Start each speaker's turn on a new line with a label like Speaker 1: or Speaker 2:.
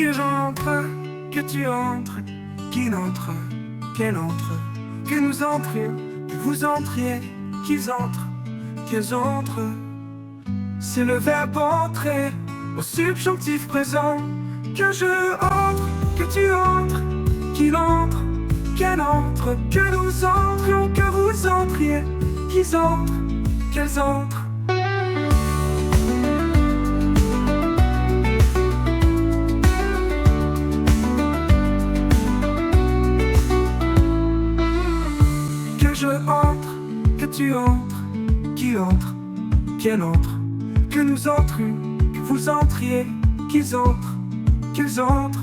Speaker 1: Que j'entre, que tu entres, qu'il entre, qu'elle entre, que nous entrions, que vous entriez, qu'ils entrent, qu'elles entrent. C'est le verbe entrer au subjonctif présent. Que je entre, que tu entres, qu'il entre, qu'elle entre, que nous entrions, que vous entriez, qu'ils entrent, qu'elles entrent. Que je entre, que tu entres, qu'il entre, qu'elle entre, que nous entrions, que vous entriez, qu'ils entrent, qu'elles entrent.